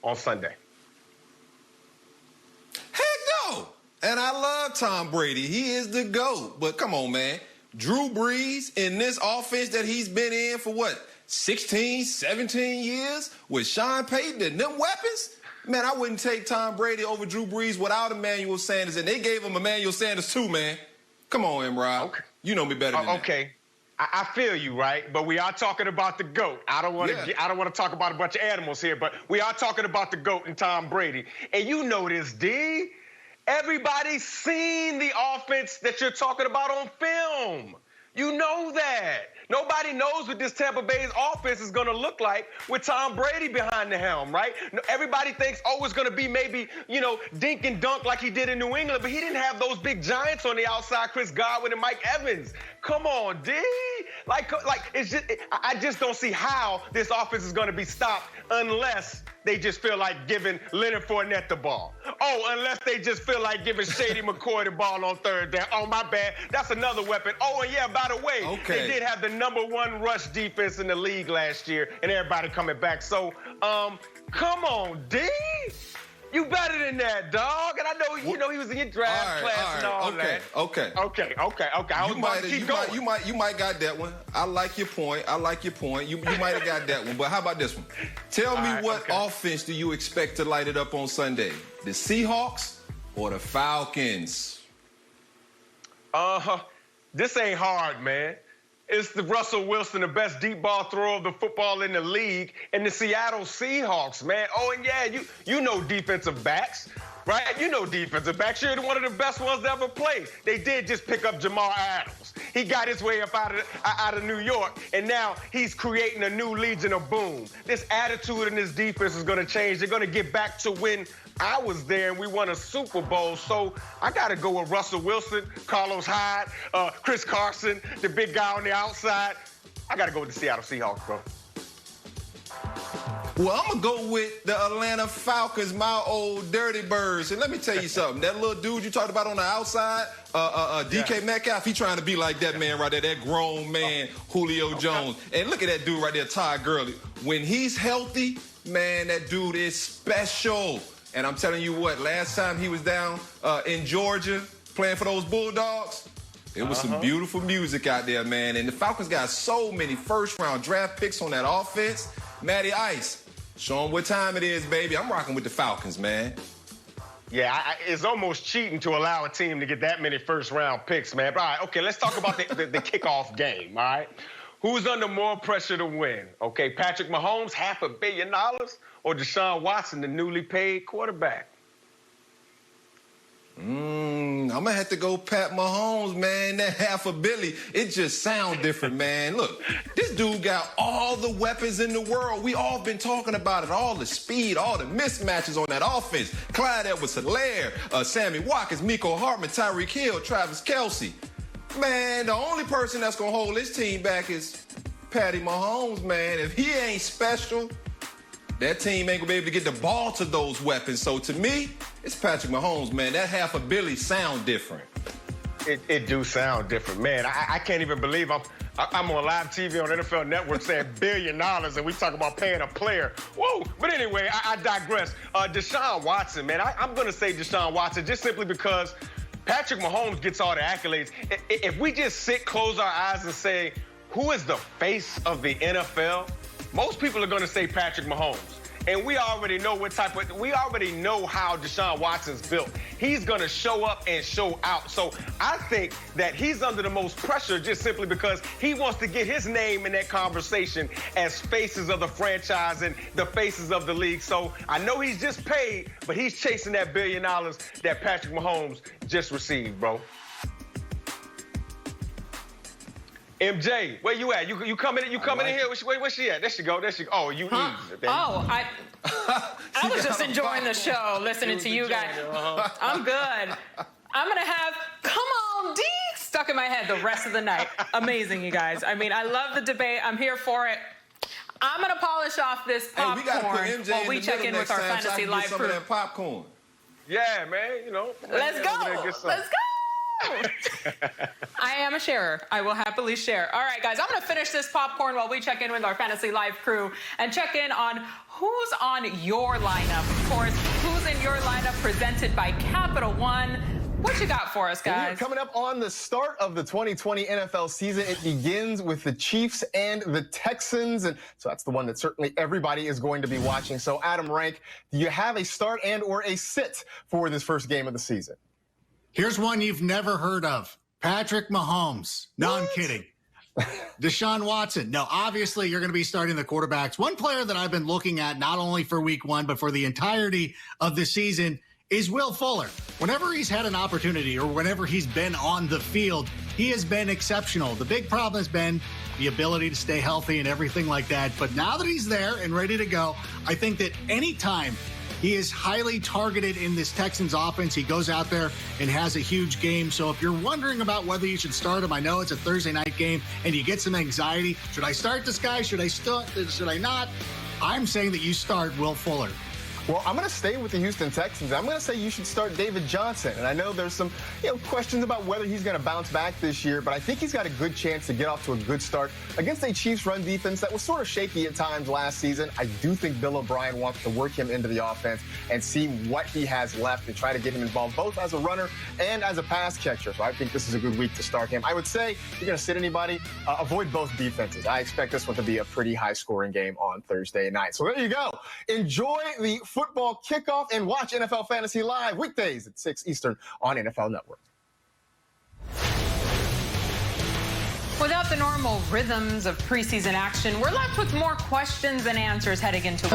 on Sunday? Heck no. And I love Tom Brady. He is the GOAT. But come on, man. Drew Brees in this offense that he's been in for what, 16, 17 years with Sean Payton and them weapons? Man, I wouldn't take Tom Brady over Drew Brees without Emmanuel Sanders. And they gave him Emmanuel Sanders too, man. Come on, Emrod. Okay. You know me better than that. Okay. I feel you, right? But we are talking about the GOAT. I don't want to talk about a bunch of animals here, but we are talking about the GOAT and Tom Brady. And you know this, D. Everybody's seen the offense that you're talking about on film. You know that. Nobody knows what this Tampa Bay's offense is going to look like with Tom Brady behind the helm, right? Everybody thinks, oh, it's going to be maybe, dink and dunk like he did in New England, but he didn't have those big giants on the outside, Chris Godwin and Mike Evans. Come on, D. It's just, I just don't see how this offense is going to be stopped unless they just feel like giving Leonard Fournette the ball. Oh, unless they just feel like giving Shady McCoy the ball on third down. Oh, my bad. That's another weapon. Oh, and yeah, by the way, they did have the #1 rush defense in the league last year, and everybody coming back. So, come on, D. You better than that, dog. And I know, he was in your draft class and all that. Okay. You might got that one. I like your point. You might have got that one. But how about this one? Tell me what offense do you expect to light it up on Sunday? The Seahawks or the Falcons? This ain't hard, man. It's the Russell Wilson, the best deep ball thrower of the football in the league, and the Seattle Seahawks, man. Oh, and yeah, you know defensive backs, right? You know defensive backs. You're one of the best ones to ever play. They did just pick up Jamal Adams. He got his way up out of New York, and now he's creating a new Legion of Boom. This attitude in this defense is going to change. They're going to get back to when I was there and we won a Super Bowl. So I got to go with Russell Wilson, Carlos Hyde, Chris Carson, the big guy on the outside. I got to go with the Seattle Seahawks, bro. Well, I'm going to go with the Atlanta Falcons, my old dirty birds. And let me tell you something. That little dude you talked about on the outside, DK Metcalf, he trying to be like that man right there, that grown man, Julio Jones. And look at that dude right there, Todd Gurley. When he's healthy, man, that dude is special. And I'm telling you what, last time he was down in Georgia playing for those Bulldogs, it was some beautiful music out there, man. And the Falcons got so many first-round draft picks on that offense. Matty Ice, show them what time it is, baby. I'm rocking with the Falcons, man. Yeah, it's almost cheating to allow a team to get that many first-round picks, man. But all right, okay, let's talk about the kickoff game, all right? Who's under more pressure to win? Okay, Patrick Mahomes, $500 million, or Deshaun Watson, the newly paid quarterback? I'm going to have to go Pat Mahomes, man. That $500 million, it just sounds different, man. Look, this dude got all the weapons in the world. We all been talking about it, all the speed, all the mismatches on that offense. Clyde Edwards-Helaire, Sammy Watkins, Mecole Hardman, Tyreek Hill, Travis Kelce. Man, the only person that's going to hold this team back is Patty Mahomes, man. If he ain't special, that team ain't going to be able to get the ball to those weapons. So to me, it's Patrick Mahomes, man. That $500 million sound different. It do sound different, man. I can't even believe I'm on live TV on NFL Network saying $1 billion, and we talk about paying a player. Whoa! But anyway, I digress. Deshaun Watson, man. I'm going to say Deshaun Watson just simply because Patrick Mahomes gets all the accolades. If we just close our eyes and say, who is the face of the NFL? Most people are going to say Patrick Mahomes. And we already know we already know how Deshaun Watson's built. He's going to show up and show out. So I think that he's under the most pressure just simply because he wants to get his name in that conversation as faces of the franchise and the faces of the league. So I know he's just paid, but he's chasing that $1 billion that Patrick Mahomes just received, bro. MJ, where you at? You coming in here? Where's she at? There she go. Oh, you eating. I was just enjoying the show, listening to you guys. I'm good. I'm going to have Come On D stuck in my head the rest of the night. Amazing, you guys. I mean, I love the debate. I'm here for it. I'm going to polish off this popcorn while we check in with our Fantasy Live crew. Some of that popcorn. Yeah, man, Let's go. I am a sharer. I will happily share. All right, guys, I'm going to finish this popcorn while we check in with our Fantasy Live crew and check in on who's on your lineup. Of course, who's in your lineup presented by Capital One. What you got for us, guys? We are coming up on the start of the 2020 NFL season. It begins with the Chiefs and the Texans, and so that's the one that certainly everybody is going to be watching. So, Adam Rank, do you have a start and or a sit for this first game of the season? Here's one you've never heard of. Patrick Mahomes. No, I'm kidding. Deshaun Watson. No, obviously you're going to be starting the quarterbacks. One player that I've been looking at not only for week one, but for the entirety of the season is Will Fuller. Whenever he's had an opportunity or whenever he's been on the field, he has been exceptional. The big problem has been the ability to stay healthy and everything like that. But now that he's there and ready to go, I think that anytime he is highly targeted in this Texans offense, he goes out there and has a huge game. So if you're wondering about whether you should start him, I know it's a Thursday night game and you get some anxiety. Should I start this guy? Should I not? I'm saying that you start Will Fuller. Well, I'm going to stay with the Houston Texans. I'm going to say you should start David Johnson. And I know there's some questions about whether he's going to bounce back this year, but I think he's got a good chance to get off to a good start against a Chiefs run defense that was sort of shaky at times last season. I do think Bill O'Brien wants to work him into the offense and see what he has left and try to get him involved both as a runner and as a pass catcher. So I think this is a good week to start him. I would say if you're going to sit anybody, avoid both defenses. I expect this one to be a pretty high-scoring game on Thursday night. So there you go. Enjoy the football kickoff and watch NFL Fantasy Live weekdays at 6 Eastern on NFL Network. Without the normal rhythms of preseason action, we're left with more questions than answers heading into